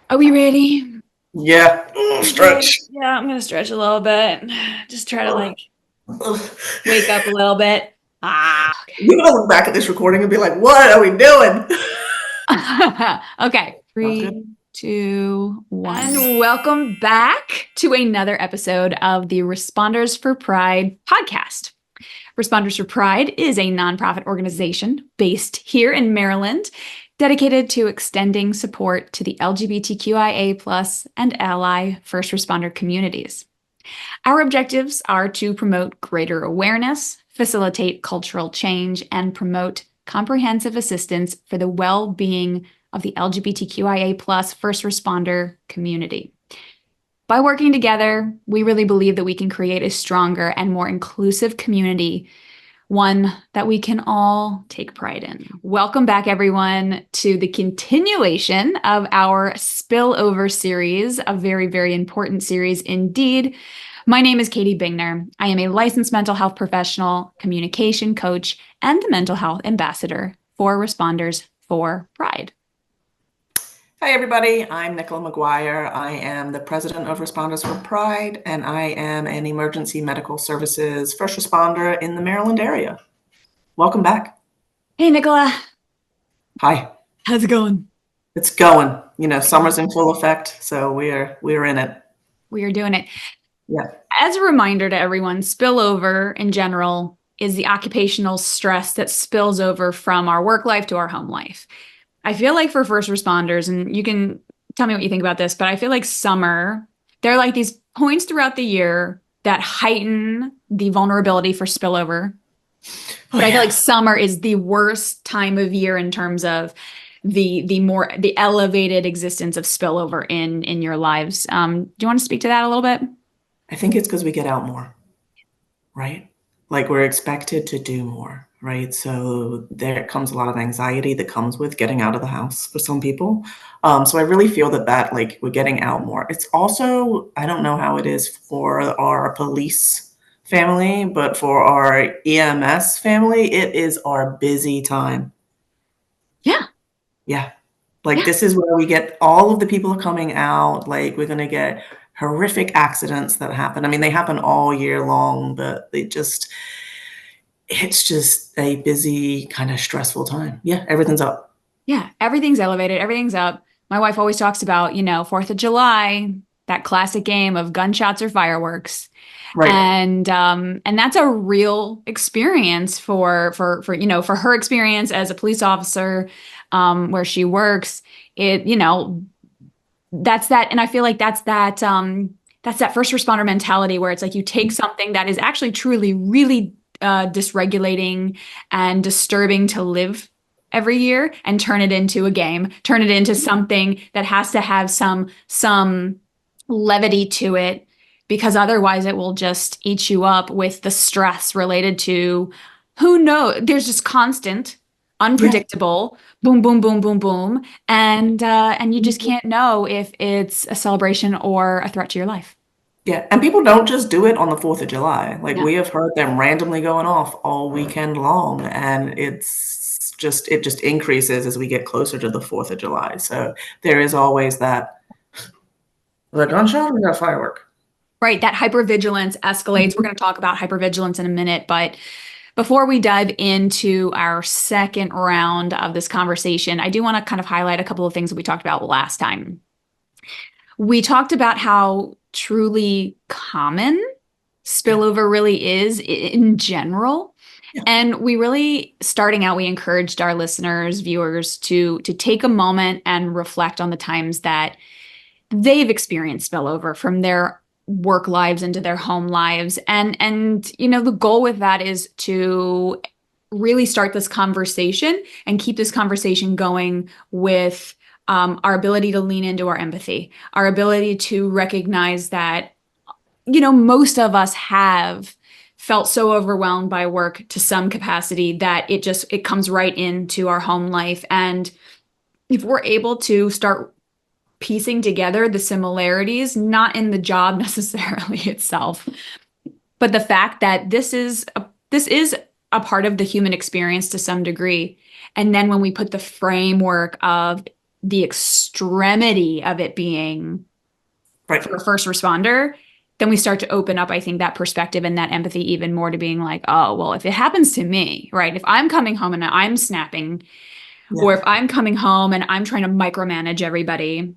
Are we ready? Yeah, Okay. stretch. Yeah, I'm gonna stretch a little bit. Just try to Ugh. like wake up a little bit. We're gonna look back at this recording and be like, "What are we doing?" Okay. Okay. Sounds good. 3, 2, 1. And welcome back to another episode of the Responders for Pride podcast. Responders for Pride is a nonprofit organization based here in Maryland, dedicated to extending support to the LGBTQIA plus and ally first responder communities. Our objectives are to promote greater awareness, facilitate cultural change, and promote comprehensive assistance for the well-being of the LGBTQIA plus first responder community. By working together, we really believe that we can create a stronger and more inclusive community, one that we can all take pride in. Welcome back, everyone, to the continuation of our Spillover series, a very, very important series indeed. My name is Katie Bingner. I am a licensed mental health professional, communication coach, and the mental health ambassador for Responders for Pride. Hi, everybody. I'm Nicola McGuire. I am the president of Responders for Pride, and I am an emergency medical services first responder in the Maryland area. Welcome back. Hey, Nicola. Hi. How's it going? It's going. Summer's in full effect, so we're in it. We are doing it. Yeah. As a reminder to everyone, spillover in general is the occupational stress that spills over from our work life to our home life. I feel like for first responders, and you can tell me what you think about this, but I feel like summer, there are like these points throughout the year that heighten the vulnerability for spillover. Oh, But I feel like yeah. summer is the worst time of year in terms of the elevated existence of spillover in your lives. Do you want to speak to that a little bit? I think it's because we get out more, right? Like we're expected to do more, right? So there comes a lot of anxiety that comes with getting out of the house for some people. So I really feel that like we're getting out more. It's also, I don't know how it is for our police family, but for our EMS family, it is our busy time. Yeah, Yeah. Like yeah. this is where we get all of the people coming out. Like we're gonna get horrific accidents that happen. I mean, they happen all year long, but it's just a busy, kind of stressful time. Yeah, everything's up. Yeah, everything's elevated, everything's up. My wife always talks about, 4th of July, that classic game of gunshots or fireworks. Right. And that's a real experience for her experience as a police officer, where she works. That's that, and I feel like that's that first responder mentality where it's like you take something that is actually truly really dysregulating and disturbing to live every year and turn it into a game, turn it into something that has to have some levity to it, because otherwise it will just eat you up with the stress related to who knows. There's just constant, Yeah. unpredictable, boom, boom, boom, boom, boom, and you just can't know if it's a celebration or a threat to your life. Yeah. And people don't just do it on the 4th of July. Like Yeah. we have heard them randomly going off all weekend long. And it just increases as we get closer to the 4th of July. So there is always that. The gunshot or we got a firework? Right, that hypervigilance escalates. We're Mhm. going to talk about hypervigilance in a minute, but before we dive into our second round of this conversation, I do want to kind of highlight a couple of things that we talked about last time. We talked about how truly common Yeah. spillover really is in general. Yeah. And we really, starting out, we encouraged our listeners, viewers to take a moment and reflect on the times that they've experienced spillover from their work lives into their home lives. And the goal with that is to really start this conversation and keep this conversation going with our ability to lean into our empathy, our ability to recognize that, most of us have felt so overwhelmed by work to some capacity that it comes right into our home life. And if we're able to start piecing together the similarities, not in the job necessarily itself, but the fact that this is a part of the human experience to some degree. And then when we put the framework of the extremity of it being Right. for a first responder, then we start to open up, I think, that perspective and that empathy even more to being like, oh, well, if it happens to me, right? If I'm coming home and I'm snapping, or if I'm coming home and I'm trying to micromanage everybody,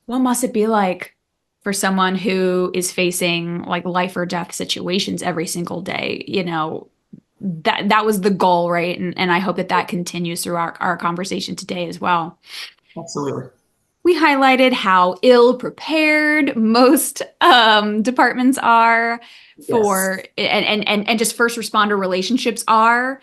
what must it be like for someone who is facing like life or death situations every single day? You know, that was the goal, right? And I hope that that continues through our conversation today as well. Absolutely. We highlighted how ill prepared most departments are for and just first responder relationships are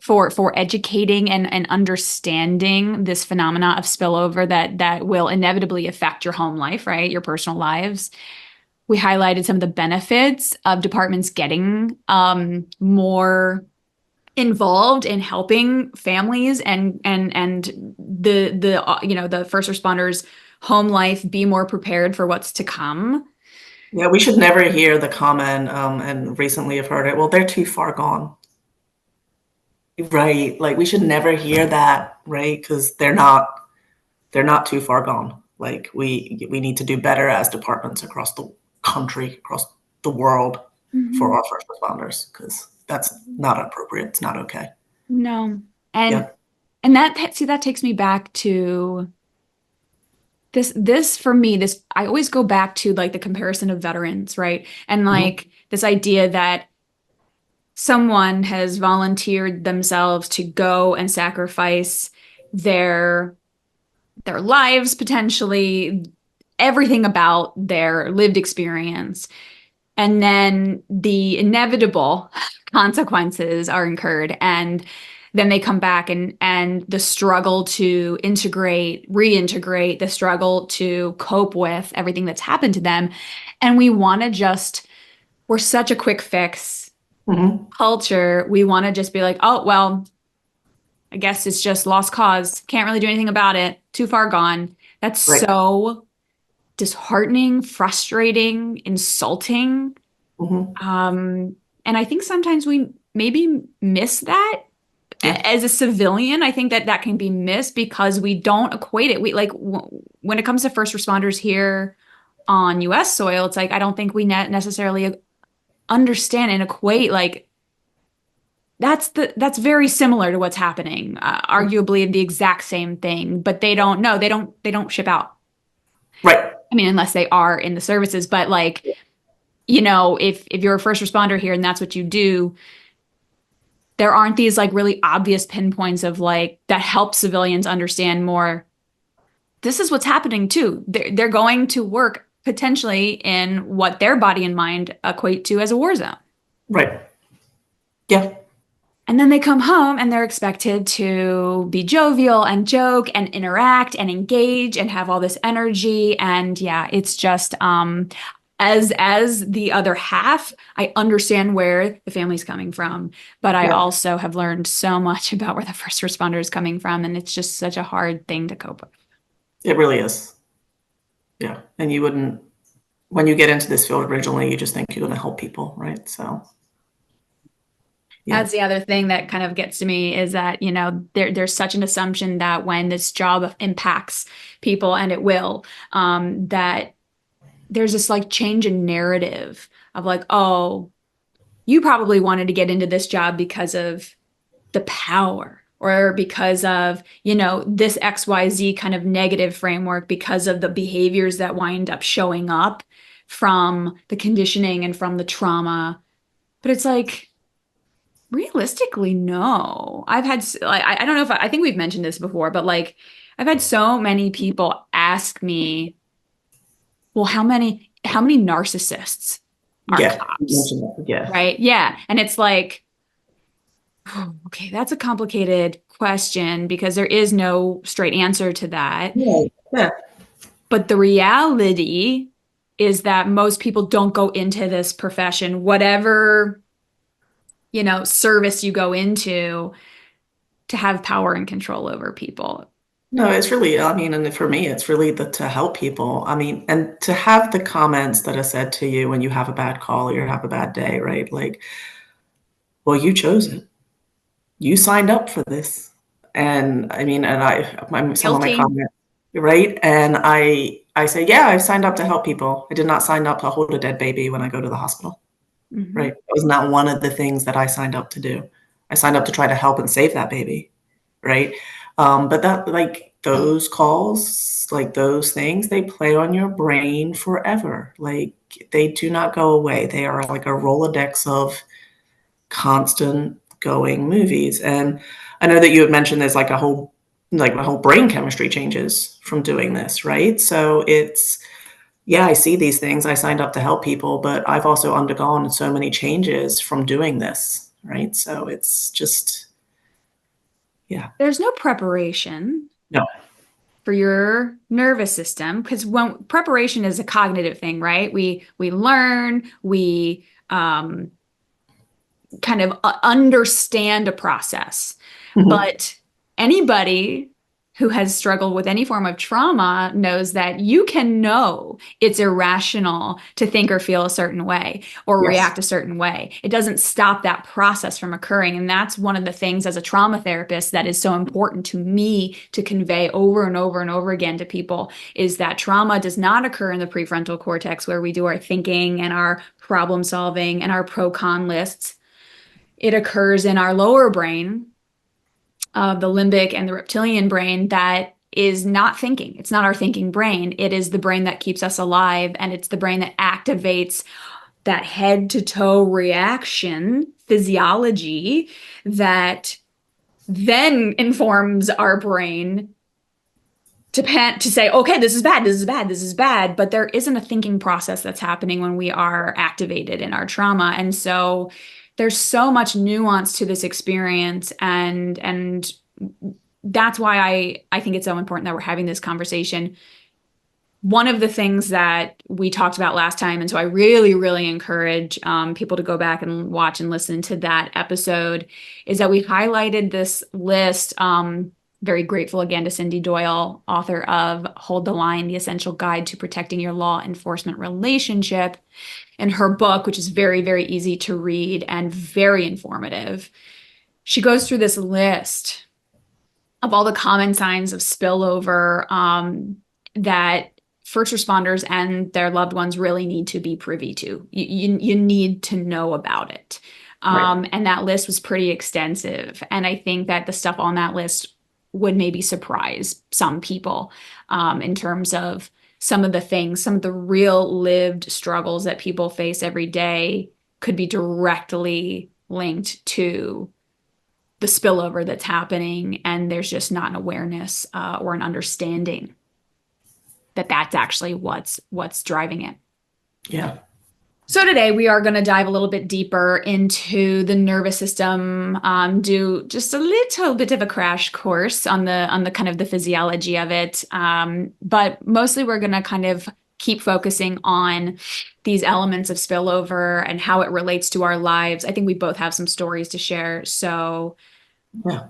for educating and understanding this phenomena of spillover that will inevitably affect your home life, right? Your personal lives. We highlighted some of the benefits of departments getting more involved in helping families and the first responders home life be more prepared for what's to come. Yeah, we should never hear the comment, and recently I've heard it, well, they're too far gone. Right. Like we should never hear that, right? Because they're not too far gone. Like we need to do better as departments across the country, across the world for our first responders, because that's not appropriate. It's not okay. No. Yeah. And that takes me back to this for me, this I always go back to like the comparison of veterans, right? And like this idea that someone has volunteered themselves to go and sacrifice their lives, potentially everything about their lived experience. And then the inevitable consequences are incurred. And then they come back and the struggle to reintegrate, the struggle to cope with everything that's happened to them. And we're such a quick fix culture. We want to just be like, oh, well, I guess it's just lost cause. Can't really do anything about it. Too far gone. That's Right. so disheartening, frustrating, insulting. And I think sometimes we maybe miss that as a civilian. I think that can be missed because we don't equate it. We like when it comes to first responders here on US soil, it's like I don't think we necessarily understand and equate like that's very similar to what's happening, arguably the exact same thing, but they don't ship out. Right. I mean, unless they are in the services, but like, you know, if you're a first responder here and that's what you do, there aren't these like really obvious pinpoints of like that help civilians understand more. This is what's happening too. They're going to work potentially in what their body and mind equate to as a war zone. Right. Yeah. And then they come home and they're expected to be jovial and joke and interact and engage and have all this energy. And yeah, it's just as the other half, I understand where the family's coming from, but I also have learned so much about where the first responder is coming from, and it's just such a hard thing to cope with. It really is. Yeah. And you wouldn't, when you get into this field originally, you just think you're going to help people, right? So that's the other thing that kind of gets to me is that, you know, there's such an assumption that when this job impacts people, and it will, that there's this like change in narrative of like, oh, you probably wanted to get into this job because of the power or because of, you know, this XYZ kind of negative framework because of the behaviors that wind up showing up from the conditioning and from the trauma. But it's like, realistically, no. I've had, like, I don't know if I think we've mentioned this before, but like, I've had so many people ask me, well, how many narcissists are cops? Right? Yeah. And it's like, oh, okay, that's a complicated question because there is no straight answer to that. Yeah. But the reality is that most people don't go into this profession, whatever, you know, service you go into, to have power and control over people. No, it's really, I mean, and for me, it's really to help people. I mean, and to have the comments that are said to you when you have a bad call or you have a bad day, right? Like, well, you chose it. You signed up for this. And I mean, some of my Guilty. comments, right? And I say, yeah, I've signed up to help people. I did not sign up to hold a dead baby when I go to the hospital, right? It was not one of the things that I signed up to do. I signed up to try to help and save that baby, right? But that, like, those calls, like those things, they play on your brain forever. Like, they do not go away. They are like a Rolodex of constant going movies. And I know that you had mentioned there's like my whole brain chemistry changes from doing this, right? So it's, yeah, I see these things. I signed up to help people, but I've also undergone so many changes from doing this, right? So it's just, yeah. There's no preparation No. for your nervous system, because when preparation is a cognitive thing, right? We learn, we kind of understand a process. Mhm. But anybody who has struggled with any form of trauma knows that you can know it's irrational to think or feel a certain way or Yes. react a certain way. It doesn't stop that process from occurring. And that's one of the things as a trauma therapist that is so important to me to convey over and over and over again to people, is that trauma does not occur in the prefrontal cortex where we do our thinking and our problem solving and our pro-con lists. It occurs in our lower brain, the limbic and the reptilian brain, that is not thinking. It's not our thinking brain. It is the brain that keeps us alive, and it's the brain that activates that head to toe reaction physiology that then informs our brain to say, okay, this is bad, this is bad, this is bad. But there isn't a thinking process that's happening when we are activated in our trauma. And so there's so much nuance to this experience, and that's why I think it's so important that we're having this conversation. One of the things that we talked about last time, and so I really, really encourage people to go back and watch and listen to that episode, is that we highlighted this list. Very grateful again to Cindy Doyle, author of Hold the Line, The Essential Guide to Protecting Your Law Enforcement Relationship. In her book, which is very, very easy to read and very informative, she goes through this list of all the common signs of spillover that first responders and their loved ones really need to be privy to. You need to know about it. Right. And that list was pretty extensive. And I think that the stuff on that list would maybe surprise some people in terms of some of the things, some of the real lived struggles that people face every day could be directly linked to the spillover that's happening. And there's just not an awareness or an understanding that that's actually what's driving it. Yeah. So today we are going to dive a little bit deeper into the nervous system, do just a little bit of a crash course on the kind of the physiology of it. But mostly we're going to kind of keep focusing on these elements of spillover and how it relates to our lives. I think we both have some stories to share. So Yeah.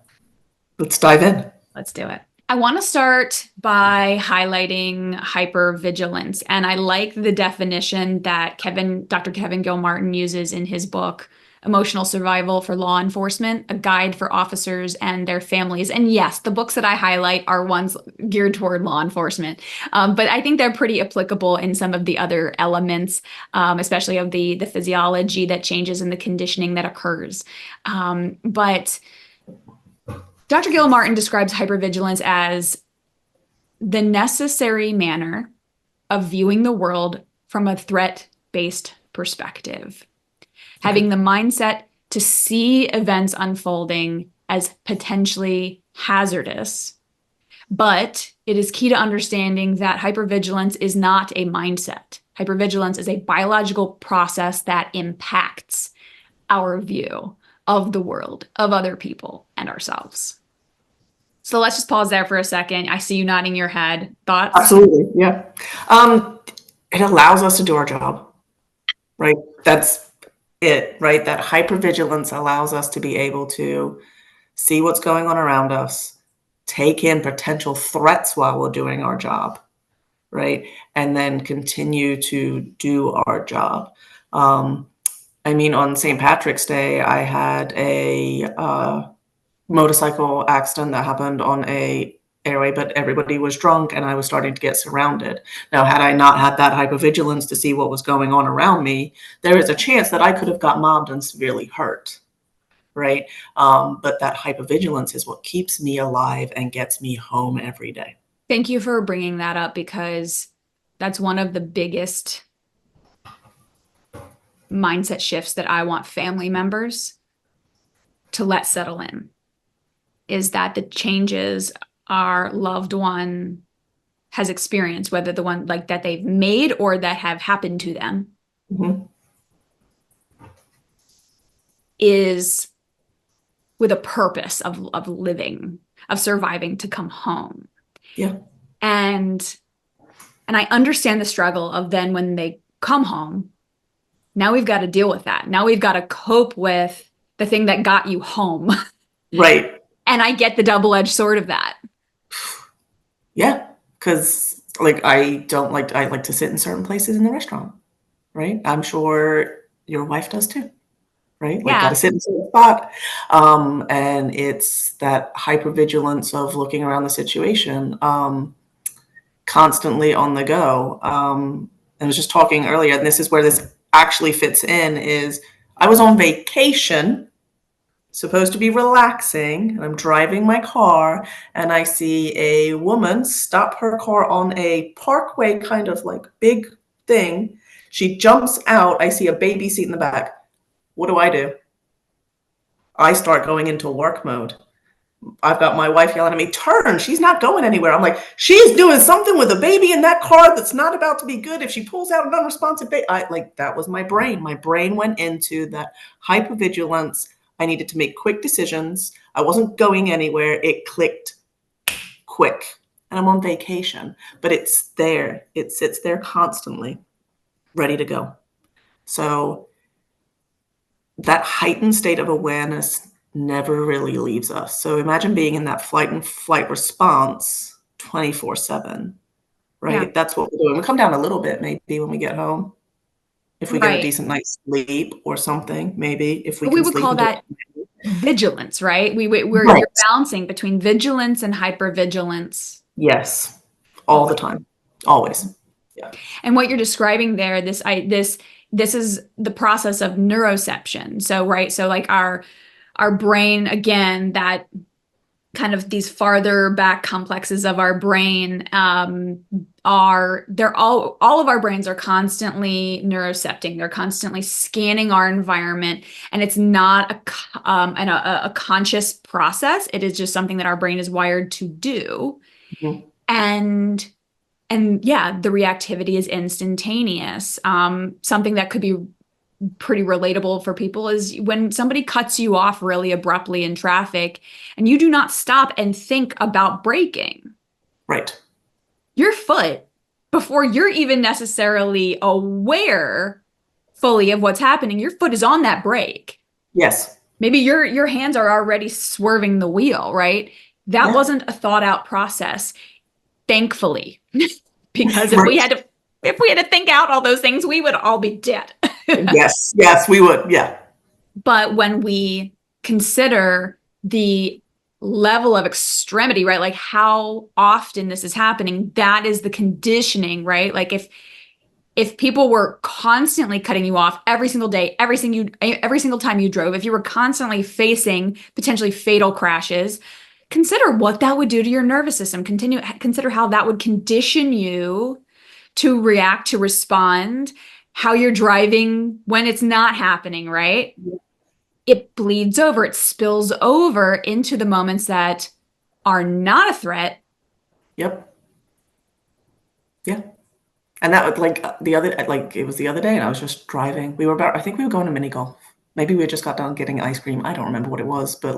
Let's dive in. let's do it. I want to start by highlighting hypervigilance. And I like the definition that Dr. Kevin Gilmartin uses in his book, Emotional Survival for Law Enforcement, a guide for officers and their families. And yes, the books that I highlight are ones geared toward law enforcement. But I think they're pretty applicable in some of the other elements, especially of the physiology that changes and the conditioning that occurs. But Dr. Gilmartin describes hypervigilance as the necessary manner of viewing the world from a threat-based perspective, having the mindset to see events unfolding as potentially hazardous. But it is key to understanding that hypervigilance is not a mindset. Hypervigilance is a biological process that impacts our view of the world, of other people, and ourselves. So let's just pause there for a second. I see you nodding your head. Thoughts? Absolutely. Yeah. It allows us to do our job, right? That's it, right? That hypervigilance allows us to be able to see what's going on around us, take in potential threats while we're doing our job, right? And then continue to do our job. I mean, on St. Patrick's Day, I had a motorcycle accident that happened on a airway, but everybody was drunk and I was starting to get surrounded. Now, had I not had that hypervigilance to see what was going on around me, there is a chance that I could have got mobbed and severely hurt, right? But that hypervigilance is what keeps me alive and gets me home every day. Thank you for bringing that up, because that's one of the biggest mindset shifts that I want family members to let settle in, is that the changes our loved one has experienced, whether the one like that they've made or that have happened to them, Mm-hmm. is with a purpose of living, of surviving to come home. Yeah. And I understand the struggle of then when they come home, now we've got to deal with that. Now we've got to cope with the thing that got you home. Right. And I get the double-edged sword of that. Yeah. Because I like to sit in certain places in the restaurant, right? I'm sure your wife does too, right? Like, got Yeah. to sit in a certain spot. And it's that hypervigilance of looking around the situation, constantly on the go. I was just talking earlier, and this is where this actually fits in, is I was on vacation, supposed to be relaxing, and I'm driving my car, and I see a woman stop her car on a parkway, kind of like big thing. She jumps out. I see a baby seat in the back. What do? I start going into work mode. I've got my wife yelling at me, turn, she's not going anywhere. I'm like, she's doing something with a baby in that car that's not about to be good. If she pulls out an unresponsive baby, that was my brain. My brain went into that hypervigilance. I needed to make quick decisions. I wasn't going anywhere. It clicked quick. And I'm on vacation, but it's there. It sits there constantly, ready to go. So that heightened state of awareness never really leaves us. So imagine being in that flight and flight response 24/7, right? Yeah. That's what we're doing. We come down a little bit maybe when we get home. If we get a Right. decent night's sleep or something, maybe if we But we can would sleep call and do that it. vigilance, right? Right. You're balancing between vigilance and hypervigilance. Yes. All the time. Always. Yeah. And what you're describing there, this is the process of neuroception. So, right, so like our brain, again, that kind of these farther back complexes of our brain, they're all of our brains are constantly neurocepting. They're constantly scanning our environment, and it's not a conscious process. It is just something that our brain is wired to do. Mhm. And yeah, the reactivity is instantaneous. Something that could be pretty relatable for people is when somebody cuts you off really abruptly in traffic and you do not stop and think about braking. Right. Your foot, before you're even necessarily aware fully of what's happening, your foot is on that brake. Yes. Maybe your hands are already swerving the wheel, right? That Yeah. wasn't a thought out process, thankfully. Because if Right. we had to think out all those things, we would all be dead. Yes. Yes, we would. Yeah. But when we consider the level of extremity, right? Like how often this is happening, that is the conditioning, right? Like if people were constantly cutting you off every single day, every single time you drove, if you were constantly facing potentially fatal crashes, consider what that would do to your nervous system. Consider how that would condition you to react, to respond, how you're driving when it's not happening, right? It bleeds over, it spills over into the moments that are not a threat. Yep. Yeah. And that would it was the other day and I was just driving. I think we were going to mini golf. Maybe we had just got done getting ice cream. I don't remember what it was, but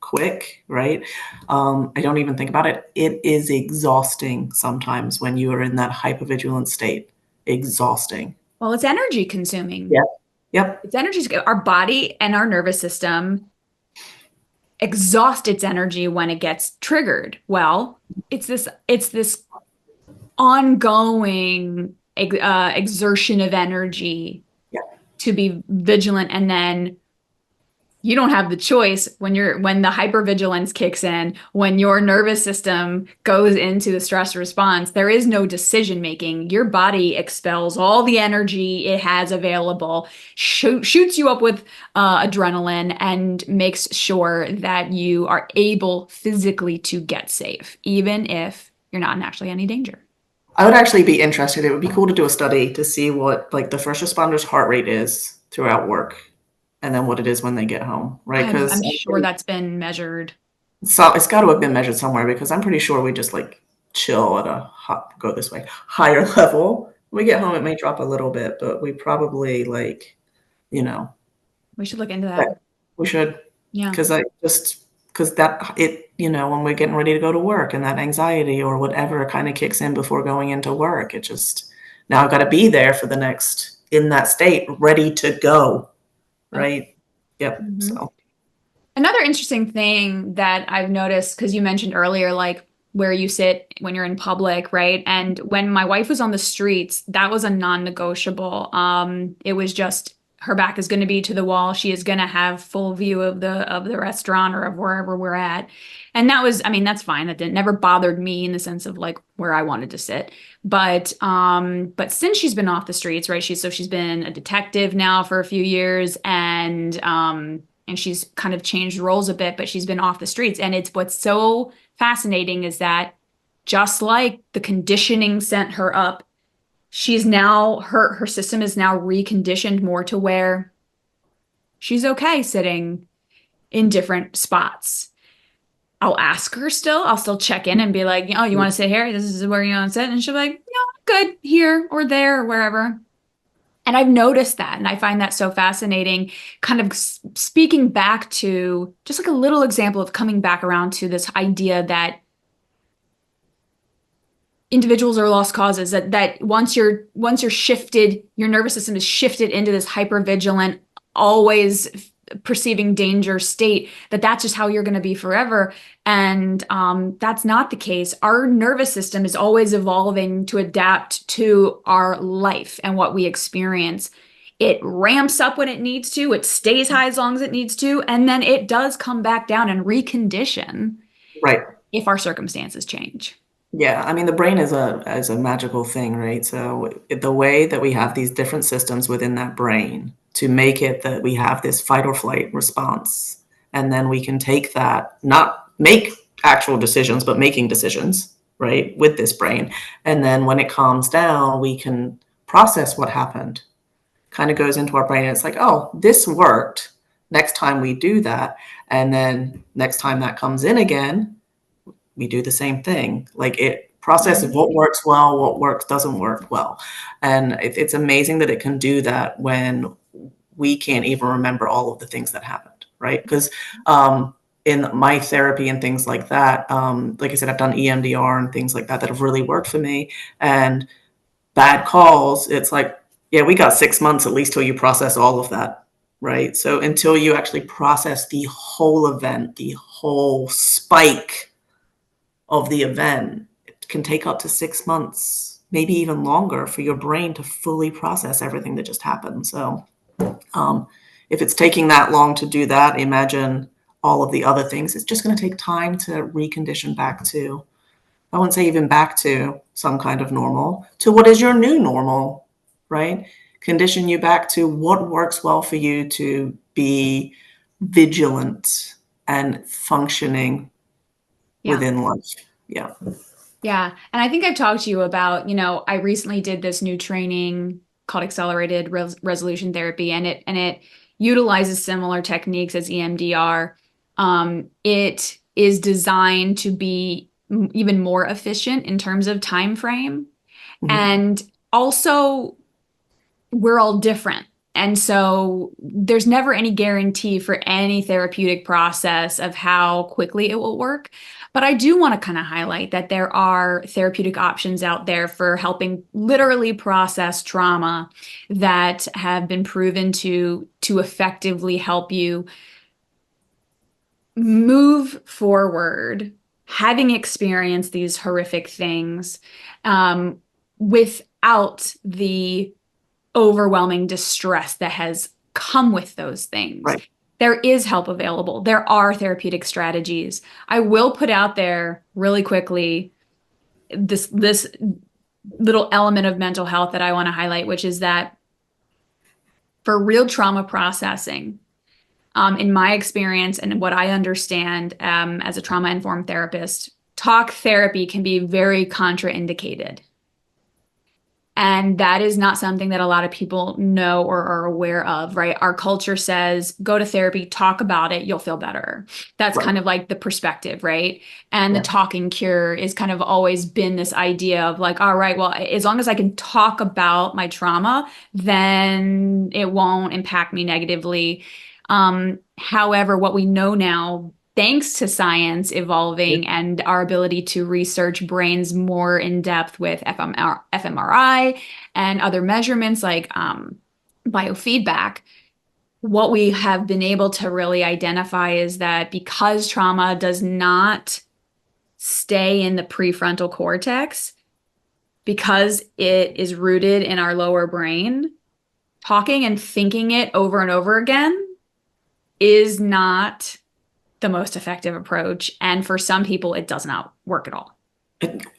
quick, right? I don't even think about it. It is exhausting sometimes when you are in that hypervigilant state. Exhausting. Well, it's energy consuming. Yeah. Yep. It's energy. Our body and our nervous system exhaust its energy when it gets triggered. Well, it's this ongoing exertion of energy Yeah. to be vigilant, and then you don't have the choice when the hypervigilance kicks in, when your nervous system goes into the stress response. There is no decision making. Your body expels all the energy it has available, shoots you up with adrenaline, and makes sure that you are able physically to get safe, even if you're not in actually any danger. I would actually be interested. It would be cool to do a study to see what like the first responders' heart rate is throughout work, and then what it is when they get home, right? Because I'm sure that's been measured. so it's got to have been measured somewhere because I'm pretty sure we just like chill at a go this way higher level. When we get home, it may drop a little bit, but we probably like, you know, We should look into but that. we should Yeah. because I just because that it when we're getting ready to go to work and that anxiety or whatever kind of kicks in before going into work, it just now I've got to be there for the next in that state, ready to go, Yep. right? Yep. Mhm. So Another interesting thing that I've noticed, because you mentioned earlier, like where you sit when you're in public, right? And when my wife was on the streets, that was a non-negotiable. It was just her back is going to be to the wall. She is going to have full view of the restaurant or of wherever we're at. And that was, I mean, that's fine. That didn't never bothered me in the sense of like where I wanted to sit. But since she's been off the streets, right? She's been a detective now for a few years, and she's kind of changed roles a bit, but she's been off the streets. And it's what's so fascinating is that just like the conditioning sent her up, she's now her system is now reconditioned more to where she's okay sitting in different spots. I'll ask her still. I'll still check in and be like, oh, you want to sit here? This is where you want to sit. And she'll be like, no, I'm good here or there or wherever. And I've noticed that, and I find that so fascinating, kind of speaking back to just like a little example of coming back around to this idea that individuals are lost causes, that once you're shifted, your nervous system is shifted into this hypervigilant, always perceiving danger state, that's just how you're going to be forever. And that's not the case. Our nervous system is always evolving to adapt to our life and what we experience. It ramps up when it needs to, it stays high as long as it needs to, and then it does come back down and recondition right. if our circumstances change. Yeah, I mean, the brain is a magical thing, right? So the way that we have these different systems within that brain to make it that we have this fight or flight response, and then we can take that, not make actual decisions, but making decisions, right, with this brain. And then when it calms down, we can process what happened. Kind of goes into our brain. And it's like, oh, this worked. Next time we do that. And then next time that comes in again, we do the same thing. Like it processes what works well, what doesn't work well. And it's amazing that it can do that when we can't even remember all of the things that happened, right? Because in my therapy and things like that, like I said, I've done EMDR and things like that have really worked for me. And bad calls, it's like, yeah, we got 6 months at least till you process all of that, right? So until you actually process the whole event, the whole spike of the event, it can take up to 6 months, maybe even longer for your brain to fully process everything that just happened. So if it's taking that long to do that, imagine all of the other things. It's just going to take time to recondition back to, I wouldn't say even back to some kind of normal, to what is your new normal, right? Condition you back to what works well for you to be vigilant and functioning within life. Yeah. Yeah. And I think I've talked to you about, I recently did this new training called accelerated resolution therapy, and it utilizes similar techniques as EMDR. It is designed to be even more efficient in terms of time frame. Mhm. And also we're all different. And so there's never any guarantee for any therapeutic process of how quickly it will work. But I do want to kind of highlight that there are therapeutic options out there for helping literally process trauma that have been proven to effectively help you move forward, having experienced these horrific things, without the overwhelming distress that has come with those things. Right. There is help available. There are therapeutic strategies. I will put out there really quickly this little element of mental health that I want to highlight, which is that for real trauma processing, in my experience and what I understand as a trauma-informed therapist, talk therapy can be very contraindicated. And that is not something that a lot of people know or are aware of, right? Our culture says, go to therapy, talk about it, you'll feel better. That's kind of like the perspective, right? And the talking cure is kind of always been this idea of like, all right, well, as long as I can talk about my trauma, then it won't impact me negatively. However, what we know now, thanks to science evolving and our ability to research brains more in depth with fMRI and other measurements like biofeedback, what we have been able to really identify is that because trauma does not stay in the prefrontal cortex, because it is rooted in our lower brain, talking and thinking it over and over again is not the most effective approach. And for some people, it does not work at all.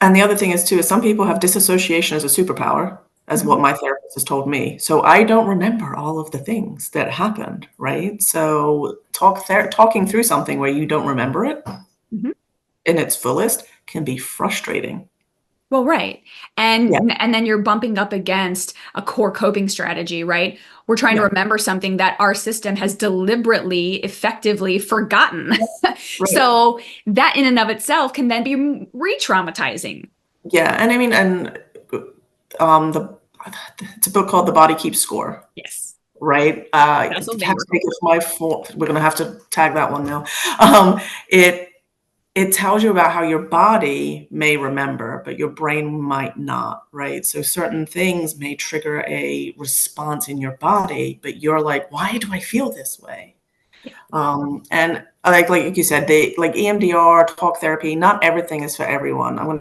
And the other thing is too, is some people have disassociation as a superpower, as what my therapist has told me. So I don't remember all of the things that happened, right? So talking through something where you don't remember it in its fullest can be frustrating. Well, right. And then you're bumping up against a core coping strategy, right? We're trying to remember something that our system has deliberately, effectively forgotten. So that in and of itself can then be re-traumatizing. Yeah. And I mean, and it's a book called The Body Keeps Score. Yes. Right? That's We're going to have to tag that one now. It tells you about how your body may remember, but your brain might not, right? So certain things may trigger a response in your body, but you're like, why do I feel this way? And like you said, like EMDR, talk therapy, not everything is for everyone. We're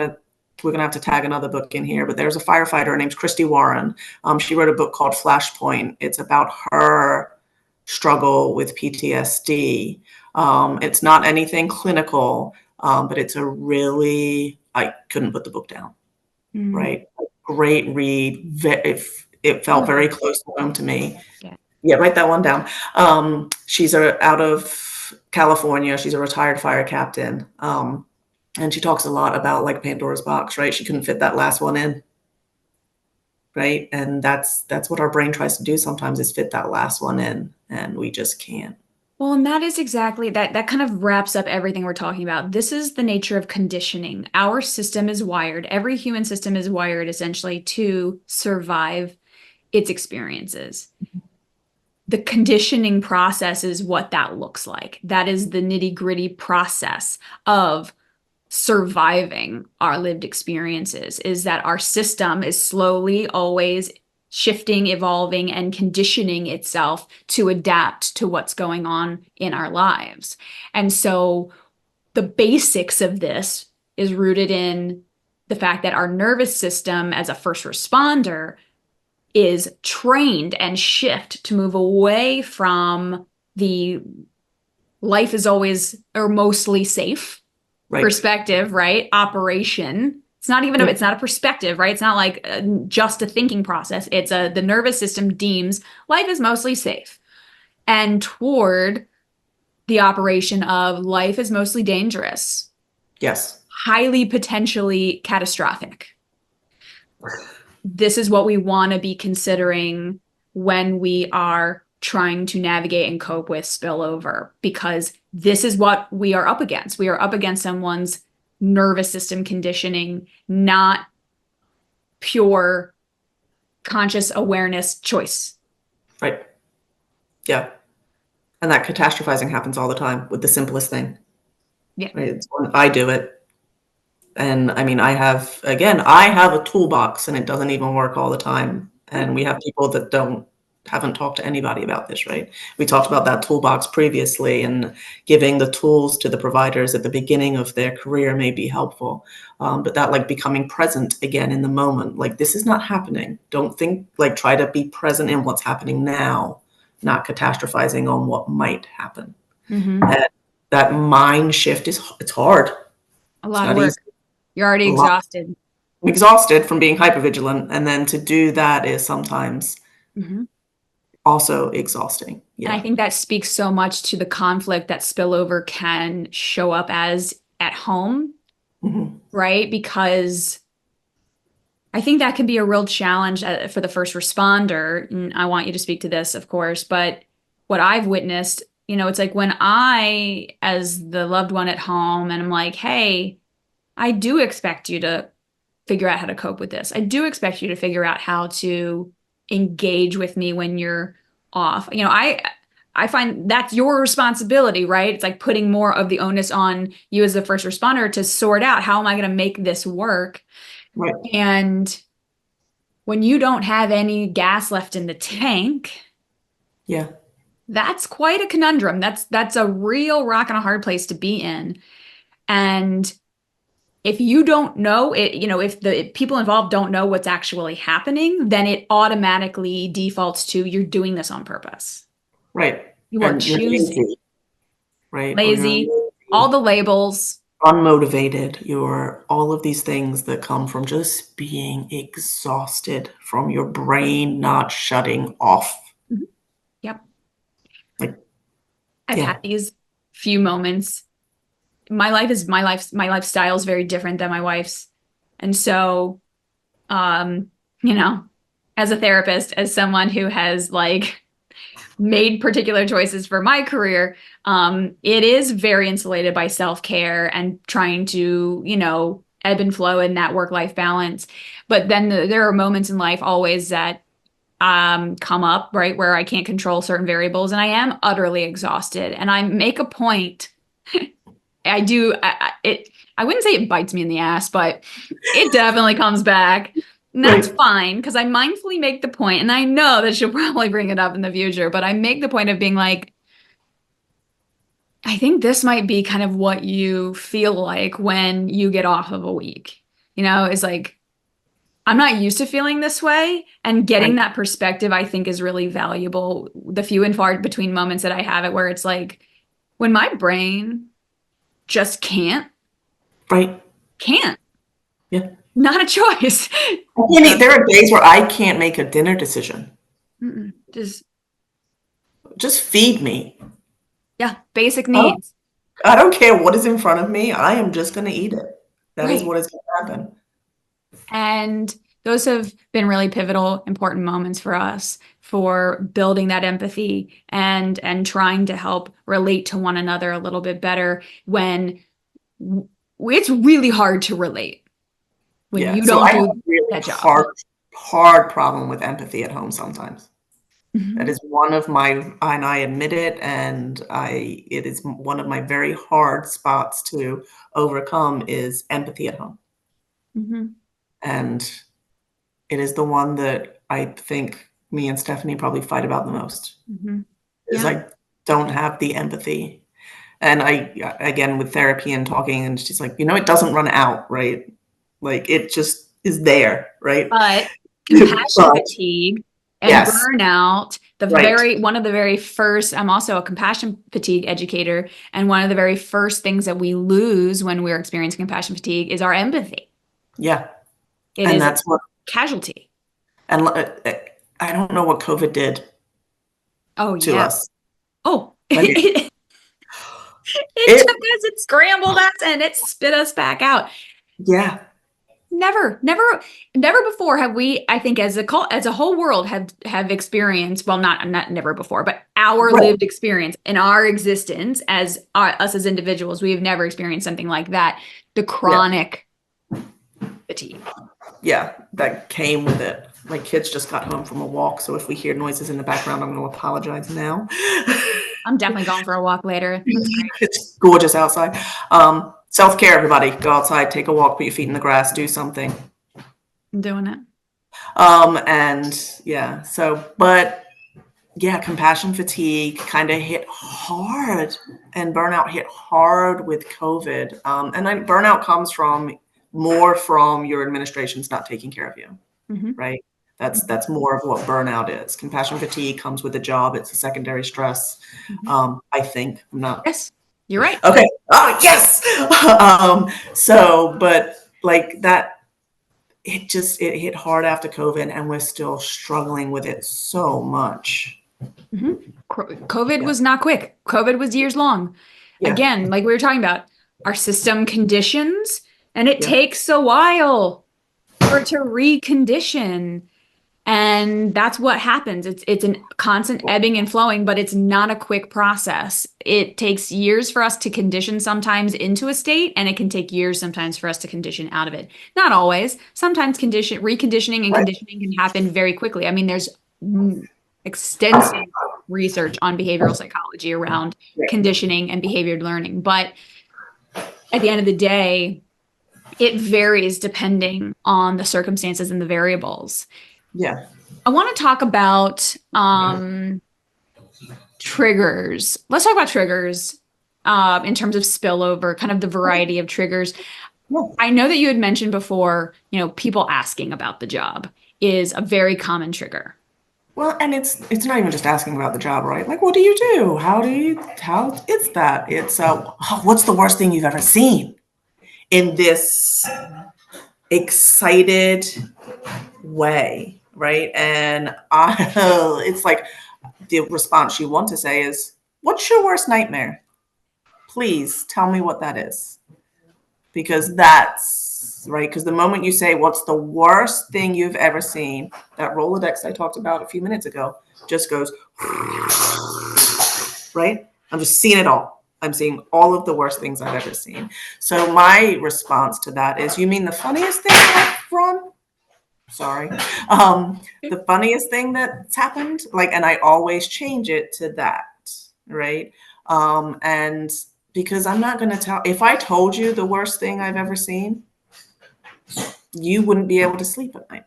gonna have to tag another book in here, but there's a firefighter named Christy Warren. She wrote a book called Flashpoint. It's about her struggle with PTSD. It's not anything clinical, but it's I couldn't put the book down, right? Great read. It felt very close to home to me. Yeah, write that one down. She's out of California. She's a retired fire captain. And she talks a lot about like Pandora's box, right? She couldn't fit that last one in, right? And that's what our brain tries to do sometimes, is fit that last one in, and we just can't. Well, and that is exactly that kind of wraps up everything we're talking about. This is the nature of conditioning. Our system is wired, every human system is wired essentially to survive its experiences. The conditioning process is what that looks like. That is the nitty-gritty process of surviving our lived experiences, is that our system is slowly always shifting, evolving, and conditioning itself to adapt to what's going on in our lives. And so the basics of this is rooted in the fact that our nervous system as a first responder is trained and shift to move away from the life is always or mostly safe perspective, right? Operation. It's not a perspective, right? It's not like just a thinking process. It's the nervous system deems life is mostly safe, and toward the operation of life is mostly dangerous. Yes. Highly potentially catastrophic. This is what we want to be considering when we are trying to navigate and cope with spillover, because this is what we are up against. We are up against someone's nervous system conditioning, not pure conscious awareness choice. Right. Yeah. And that catastrophizing happens all the time with the simplest thing. Yeah. Right? It's when I do it. And I mean, I have a toolbox, and it doesn't even work all the time. And we have people that haven't talked to anybody about this, right? We talked about that toolbox previously, and giving the tools to the providers at the beginning of their career may be helpful. But that like becoming present again in the moment, like this is not happening. Don't think, like try to be present in what's happening now, not catastrophizing on what might happen. Mm-hmm. And that mind shift it's hard. A It's lot of not work. easy. You're already A lot. exhausted. I'm exhausted from being hypervigilant, and then to do that is sometimes Mm-hmm. also exhausting. And I Yeah. think that speaks so much to the conflict that spillover can show up as at home, Mm-hmm. right? Because I think that can be a real challenge for the first responder. And I want you to speak to this, of course, but what I've witnessed, it's like when I, as the loved one at home, and I'm like, hey, I do expect you to figure out how to cope with this. I do expect you to figure out how to engage with me when you're off. I find that's your responsibility, right? It's like putting more of the onus on you as the first responder to sort out how am I going to make this work? Right. And when you don't have any gas left in the tank, Yeah. that's quite a conundrum. That's a real rock and a hard place to be in. And if you don't know it, if the people involved don't know what's actually happening, then it automatically defaults to you're doing this on purpose. Right. You are And you're choosing lazy, right? Or you're lazy, all the labels. unmotivated. You're all of these things that come from just being exhausted from your brain not shutting off. Mhm. Yep. Like, I've yeah. had these few moments. My lifestyle is very different than my wife's. And so, um, you know, as a therapist, as someone who has like made particular choices for my career, it is very insulated by self-care and trying to, ebb and flow in that work-life balance. But then there are moments in life always that come up, right, where I can't control certain variables and I am utterly exhausted. And I make a point. I do. I wouldn't say it bites me in the ass, but it definitely comes back. And that's Right. fine because I mindfully make the point, and I know that she'll probably bring it up in the future, but I make the point of being like, I think this might be kind of what you feel like when you get off of a week. It's like, I'm not used to feeling this way. And getting Right. that perspective, I think, is really valuable. The few and far between moments that I have it where it's like, when my brain just Right. can't. Yeah. Not a choice. There are days where I can't make a dinner decision. Just, Just feed me. yeah, basic I don't, needs. I don't care what is in front of me. I am just going to eat it. That is Right. what is going to happen. And those have been really pivotal, important moments for us for building that empathy and trying to help relate to one another a little bit better when it's really hard to relate when Yeah. you So don't I have do a really that job. hard problem with empathy at home sometimes. That Mhm. is one of my, and I admit it, and it is one of my very hard spots to overcome is empathy at home. Mhm. And it is the one that I think me and Stephanie probably fight about the most, Mhm. is Yeah. I don't have the empathy. And again, with therapy and talking, and she's like, it doesn't run out, right? Like it just is there, right? But compassion But fatigue and yes, burnout, right. one of the very first, I'm also a compassion fatigue educator, and one of the very first things that we lose when we're experiencing compassion fatigue is our empathy. Yeah. It And is a that's what, casualty. and I don't know what COVID did Oh, to yeah. us. Oh, Like it it, took us, it scrambled us, and it spit us back out. yeah, Never before have we, I think, as a whole world have experienced, well, not never before, but our right. lived experience in our existence us as individuals, we have never experienced something like that. The Yeah. chronic fatigue. Yeah, that came with it. My kids just got home from a walk, so if we hear noises in the background, I'm going to apologize now. I'm definitely going for a walk later. That's great. It's gorgeous outside. Self-care, everybody. Go outside, take a walk, put your feet in the grass, do something. I'm doing it. And yeah, but yeah, compassion fatigue kind of hit hard, and burnout hit hard with COVID. Burnout comes from more from your administration's not taking care of you, Mhm. right? That's more of what burnout is. Compassion fatigue comes with the job. It's a secondary stress. I think I'm not. Yes, you're right. Okay. Oh, yes. But like that, it hit hard after COVID, and we're still struggling with it so much. COVID was not quick. COVID was years long. Yeah. Again, like we were talking about, our system conditions, and it Yeah. takes a while for it to recondition. And that's what happens. It's a constant ebbing and flowing, but it's not a quick process. It takes years for us to condition sometimes into a state, and it can take years sometimes for us to condition out of it. Not always. Sometimes reconditioning and conditioning can happen very quickly. I mean, there's extensive research on behavioral psychology around conditioning and behavioral learning. But at the end of the day, it varies depending on the circumstances and the variables. Yeah. I want to talk about triggers. Let's talk about triggers in terms of spillover, kind of the variety of triggers. Yeah. I know that you had mentioned before, people asking about the job is a very common trigger. Well, and it's not even just asking about the job, right? Like, what do you do? How is that? It's what's the worst thing you've ever seen? In this excited way, right? And it's like the response you want to say is, what's your worst nightmare? Please tell me what that is. Because that's right. Because the moment you say, what's the worst thing you've ever seen, that Rolodex I talked about a few minutes ago just goes, right? I'm just seeing it all. I'm seeing all of the worst things I've ever seen. So my response to that is, you mean the funniest thing from? Sorry. The funniest thing that's happened, and I always change it to that, right? And because I'm not going to tell, if I told you the worst thing I've ever seen, you wouldn't be able to sleep at night.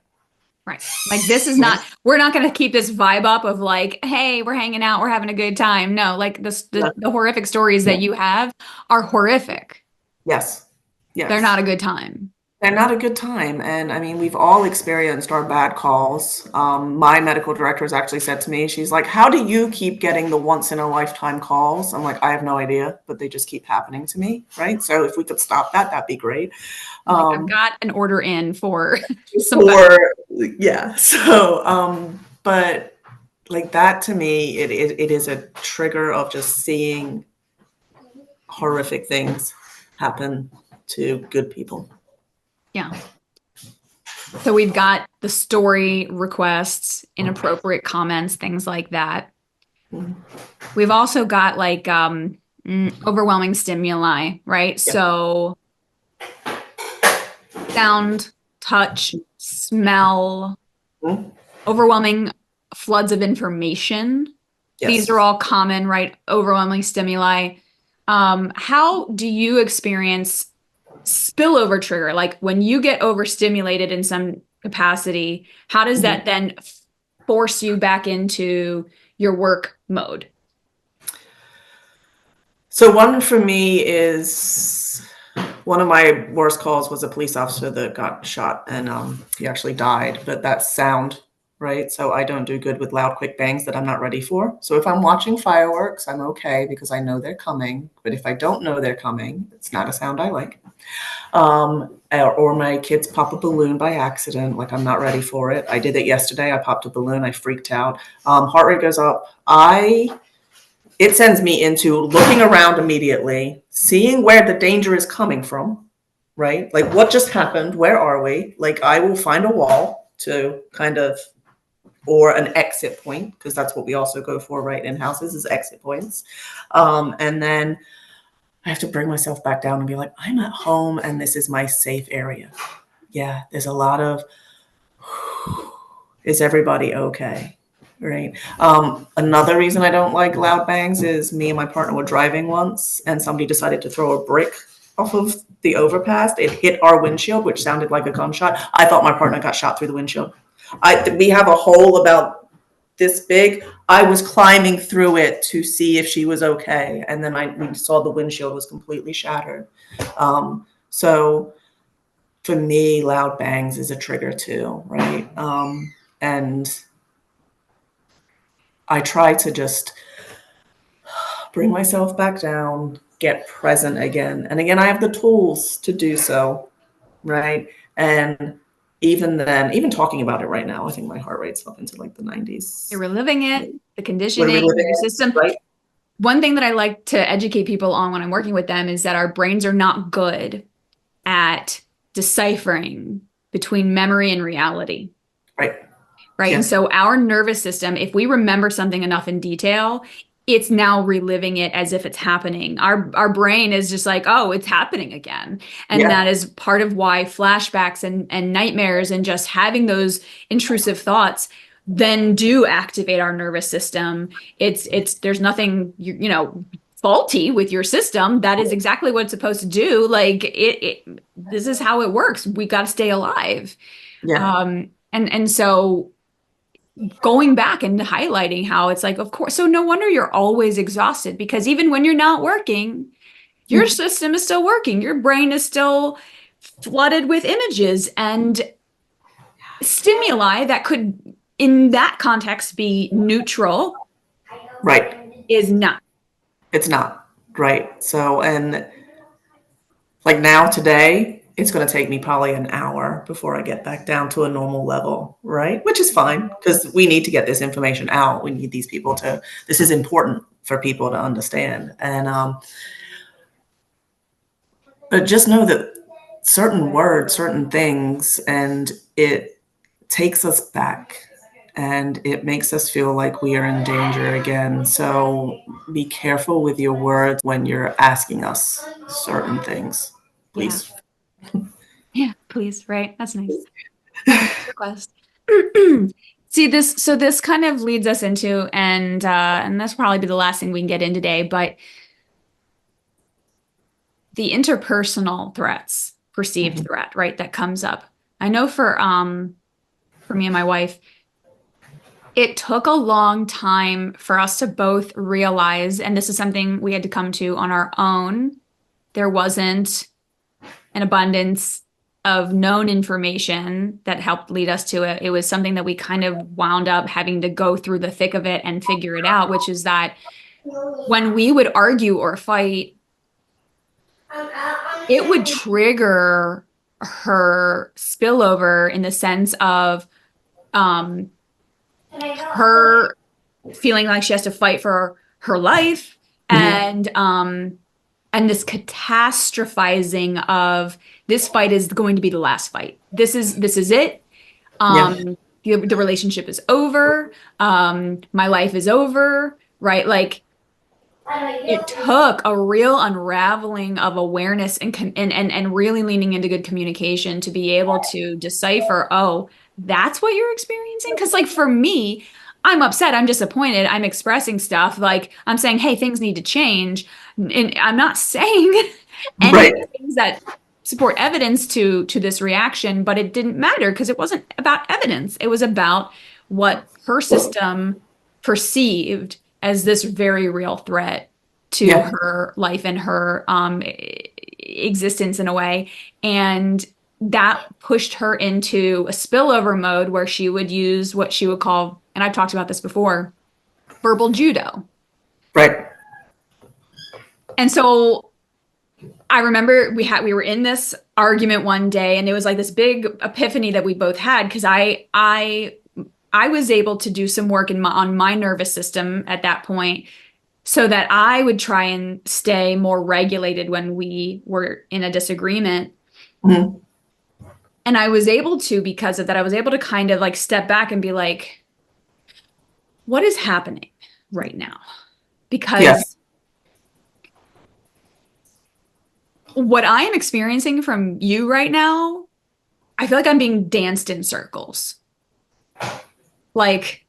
Right. Like, this is not, we're not going to keep this vibe up of like, hey, we're hanging out, we're having a good time. No, like the horrific stories that you have are horrific. Yes. Yes. They're not a good time. They're not a good time. And I mean, we've all experienced our bad calls. My medical director has actually said to me, she's like, how do you keep getting the once in a lifetime calls? I'm like, I have no idea, but they just keep happening to me. Right. So if we could stop that, that'd be great. I've got an order in for yeah. So, but like that to me, it is a trigger of just seeing horrific things happen to good people. Yeah. So we've got the story requests, inappropriate comments, things like that. We've also got like overwhelming stimuli, right? Yeah. So sound, touch, smell, overwhelming floods of information. Yes. These are all common, right? Overwhelming stimuli. How do you experience spillover trigger? Like, when you get overstimulated in some capacity, how does that then force you back into your work mode? So one for me is, one of my worst calls was a police officer that got shot, and he actually died, but that's sound, right? So I don't do good with loud, quick bangs that I'm not ready for. So if I'm watching fireworks, I'm okay because I know they're coming. But if I don't know they're coming, it's not a sound I like. Or my kids pop a balloon by accident, like I'm not ready for it. I did it yesterday. I popped a balloon. I freaked out. Heart rate goes up. It sends me into looking around immediately, seeing where the danger is coming from, right? Like, what just happened? Where are we? Like, I will find a wall to kind of, or an exit point, because that's what we also go for, right, in houses, is exit points. And then I have to bring myself back down and be like, I'm at home and this is my safe area. Yeah, there's a lot of, is everybody okay? Right. Another reason I don't like loud bangs is, me and my partner were driving once and somebody decided to throw a brick off of the overpass. It hit our windshield, which sounded like a gunshot. I thought my partner got shot through the windshield. We have a hole about this big. I was climbing through it to see if she was okay. And then we saw the windshield was completely shattered. So for me, loud bangs is a trigger too, right? And I try to just bring myself back down, get present again. And again, I have the tools to do so, right? And even then, even talking about it right now, I think my heart rate's up into like the 90s. You're reliving it, the We're conditioning, reliving your it, system. right? One thing that I like to educate people on when I'm working with them is that our brains are not good at deciphering between memory and reality. Right. Right. And Yes. so our nervous system, if we remember something enough in detail, it's now reliving it as if it's happening. Our brain is just like, oh, it's happening again. And Yeah. that is part of why flashbacks and nightmares and just having those intrusive thoughts then do activate our nervous system. There's nothing, faulty with your system. That is exactly what it's supposed to do. Like this is how it works. We got to stay alive. Yeah. And so going back and highlighting how it's like, of course, so no wonder you're always exhausted, because even when you're not working, your system is still working. Your brain is still flooded with images and stimuli that could, in that context, be neutral, Right. is not. It's not. Right. So, and like now today, it's going to take me probably an hour before I get back down to a normal level, right? Which is fine because we need to get this information out. We need these people to, this is important for people to understand. And, but just know that certain words, certain things, and it takes us back and it makes us feel like we are in danger again. So be careful with your words when you're asking us certain things, please. Yeah, please. Right. That's nice. Request. See this, so this kind of leads us into, and that's probably be the last thing we can get in today, but the interpersonal threats, perceived threat, right, that comes up. I know for me and my wife, it took a long time for us to both realize, and this is something we had to come to on our own. There wasn't an abundance of known information that helped lead us to it. It was something that we kind of wound up having to go through the thick of it and figure it out, which is that when we would argue or fight, it would trigger her spillover in the sense of her feeling like she has to fight for her life, and this catastrophizing of this fight is going to be the last fight. This is it. Yeah. The relationship is over. My life is over, right? Like it took a real unraveling of awareness and really leaning into good communication to be able to decipher, oh, that's what you're experiencing. Because like for me, I'm upset, I'm disappointed, I'm expressing stuff, like I'm saying, hey, things need to change, and I'm not saying any Right. things that support evidence to this reaction, but it didn't matter because it wasn't about evidence. It was about what her system perceived as this very real threat to Yeah. her life and her existence in a way. And that pushed her into a spillover mode where she would use what she would call, and I've talked about this before, verbal judo. Right. And so I remember we were in this argument one day, and it was like this big epiphany that we both had, because I was able to do some work on my nervous system at that point, so that I would try and stay more regulated when we were in a disagreement. Mm-hmm. And I was able to, because of that, I was able to kind of like step back and be like, what is happening right now? Because what I am experiencing from you right now, I feel like I'm being danced in circles. Like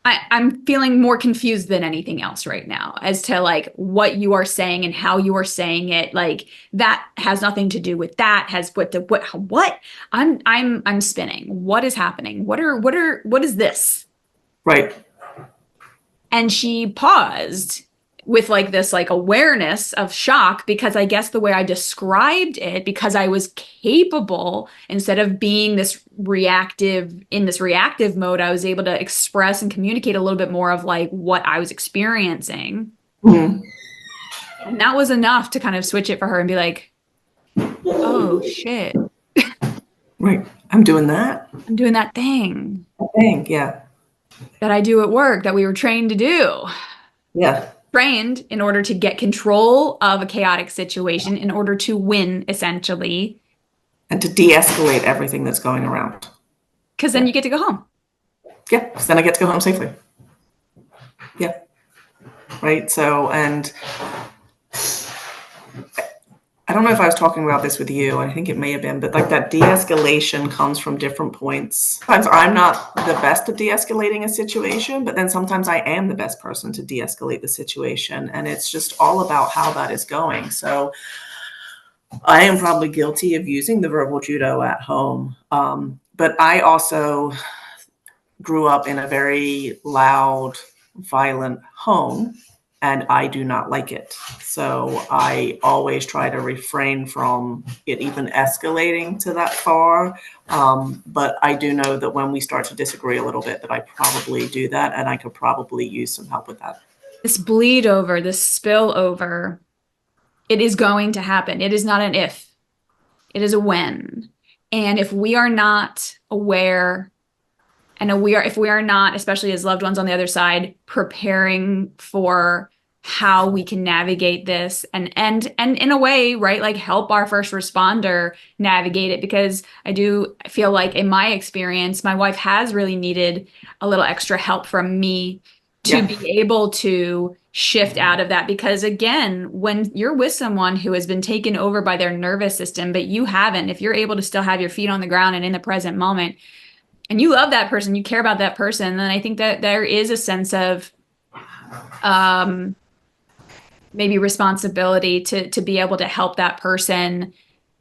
I'm feeling more confused than anything else right now as to like what you are saying and how you are saying it. Like that has nothing to do with that. Has what? I'm spinning. What is happening? What is this? Right. And she paused with like this like awareness of shock, because I guess the way I described it, because I was capable, instead of being this reactive mode, I was able to express and communicate a little bit more of like what I was experiencing. Mm-hmm. And that was enough to kind of switch it for her and be like, oh shit. Right. I'm doing that. I'm doing that thing Yeah. that I do at work that we were trained to do. Yeah. Trained in order to get control of a chaotic situation, in order to win, essentially. And to de-escalate everything that's going around. Because then you get to go home. Yeah. Because then I get to go home safely. Yeah. Right. So, and I don't know if I was talking about this with you. I think it may have been, but like that de-escalation comes from different points. Sometimes I'm not the best at de-escalating a situation, but then sometimes I am the best person to de-escalate the situation. And it's just all about how that is going. So I am probably guilty of using the verbal judo at home. But I also grew up in a very loud, violent home, and I do not like it. So I always try to refrain from it even escalating to that far. But I do know that when we start to disagree a little bit, that I probably do that, and I could probably use some help with that. This bleed over, this spill over, it is going to happen. It is not an if, it is a when. And if we are not aware, and if we are not, especially as loved ones on the other side, preparing for how we can navigate this and in a way, right, like help our first responder navigate it. Because I do feel like in my experience, my wife has really needed a little extra help from me to be able to shift out of that. Because again, when you're with someone who has been taken over by their nervous system, but you haven't, if you're able to still have your feet on the ground and in the present moment, and you love that person, you care about that person, then I think that there is a sense of maybe responsibility to be able to help that person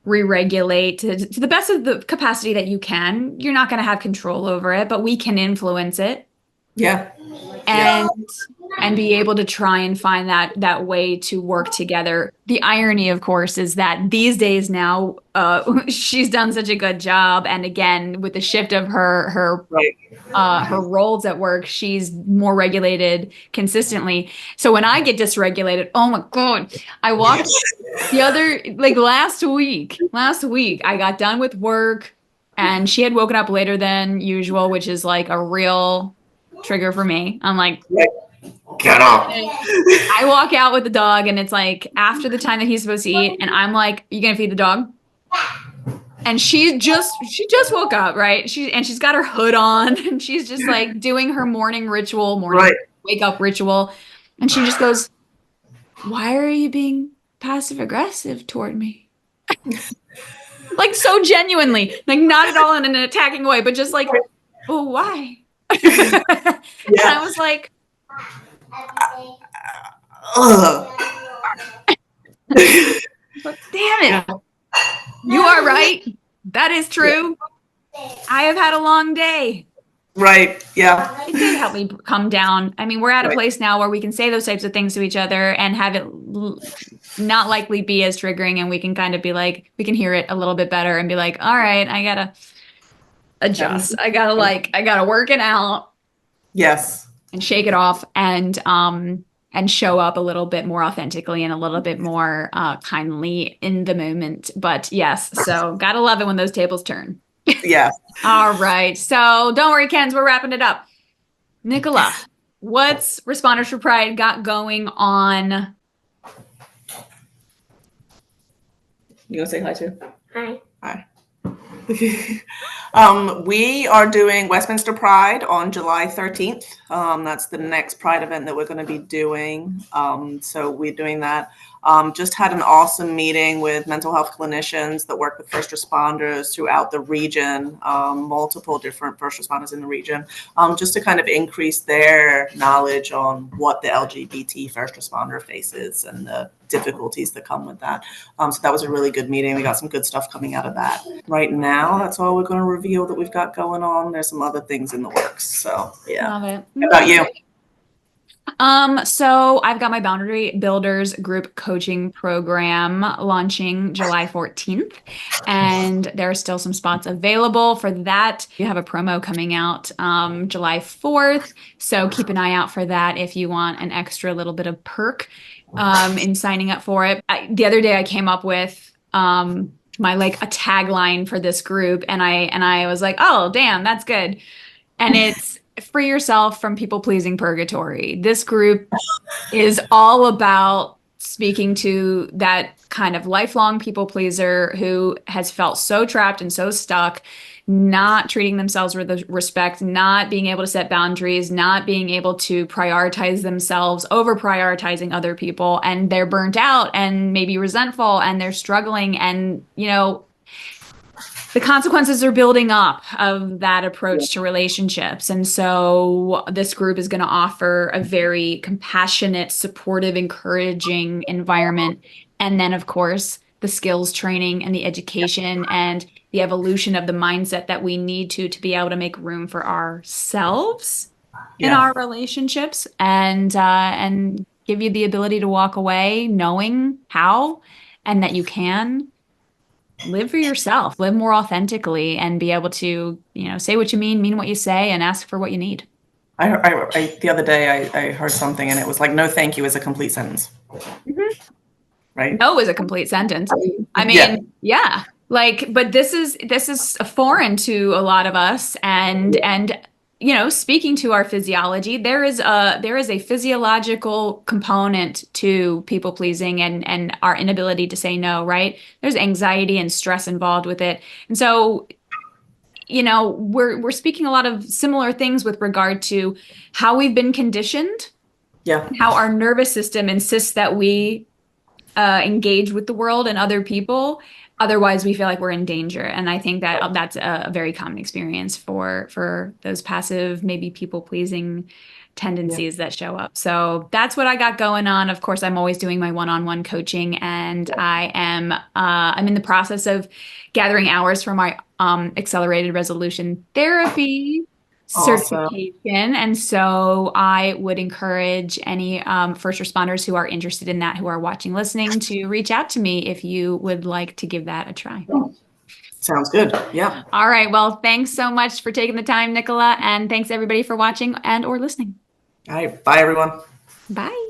re-regulate to the best of the capacity that you can. You're not going to have control over it, but we can influence it. Yeah. And be able to try and find that way to work together. The irony, of course, is that these days now, she's done such a good job. And again, with the shift of her roles at work, she's more regulated consistently. So when I get dysregulated, oh my God, I walked last week, I got done with work and she had woken up later than usual, which is like a real trigger for me. I'm like, get up. I walk out with the dog and it's like after the time that he's supposed to eat, and I'm like, you gonna feed the dog? And she just woke up, right? She's got her hood on and she's just like doing her morning wake up ritual. And she just goes, why are you being passive aggressive toward me? Like so genuinely, like not at all in an attacking way, but just like, well, why? And I was like, but damn it. You are right. That is true. I have had a long day. Right. Yeah. It did help me come down. I mean, we're at a place now where we can say those types of things to each other and have it not likely be as triggering. And we can kind of be like, we can hear it a little bit better and be like, all right, I gotta adjust. I gotta work it out. Yes. And shake it off and show up a little bit more authentically and a little bit more kindly in the moment. But yes, so gotta love it when those tables turn. Yeah. All right. So don't worry, Kens, we're wrapping it up. Nicola, what's Responders for Pride got going on? You gonna say hi too? Hi. Hi. We are doing Westminster Pride on July 13th. That's the next Pride event that we're going to be doing. So we're doing that. Just had an awesome meeting with mental health clinicians that work with first responders throughout the region, multiple different first responders in the region, just to kind of increase their knowledge on what the LGBT first responder faces and the difficulties that come with that. So that was a really good meeting. We got some good stuff coming out of that. Right now, that's all we're going to reveal that we've got going on. There's some other things in the works. So yeah. Love it. How about you? So I've got my Boundary Builders group coaching program launching July 14th, and there are still some spots available for that. You have a promo coming out July 4th, so keep an eye out for that if you want an extra little bit of perk in signing up for it. The other day I came up with my like a tagline for this group, and I was like, oh, damn, that's good. And it's free yourself from people pleasing purgatory. This group is all about speaking to that kind of lifelong people pleaser who has felt so trapped and so stuck, not treating themselves with respect, not being able to set boundaries, not being able to prioritize themselves over prioritizing other people. And they're burnt out and maybe resentful and they're struggling. And, the consequences are building up of that approach to relationships. And so this group is going to offer a very compassionate, supportive, encouraging environment. And then, of course, the skills training and the education and the evolution of the mindset that we need to be able to make room for ourselves in Yeah. our relationships and give you the ability to walk away knowing how and that you can live for yourself, live more authentically, and be able to, say what you mean what you say, and ask for what you need. The other day I heard something and it was like, no, thank you is a complete sentence, Mhm. right? No is a complete sentence. I Yeah. mean, yeah, like, but this is foreign to a lot of us, and speaking to our physiology, there is a physiological component to people pleasing and our inability to say no, right? There's anxiety and stress involved with it, and so we're speaking a lot of similar things with regard to how we've been conditioned, Yeah. how our nervous system insists that we engage with the world and other people. Otherwise, we feel like we're in danger. And I think that that's a very common experience for those passive, maybe people pleasing Yeah. tendencies that show up. So that's what I got going on. Of course, I'm always doing my one-on-one coaching, and I'm in the process of gathering hours for my accelerated resolution therapy Awesome. certification. And so I would encourage any first responders who are interested in that, who are watching, listening, to reach out to me if you would like to give that a try. Sounds good. Yeah. All right. Well, thanks so much for taking the time, Nicola. And thanks everybody for watching and or listening. All right. Bye, everyone. Bye.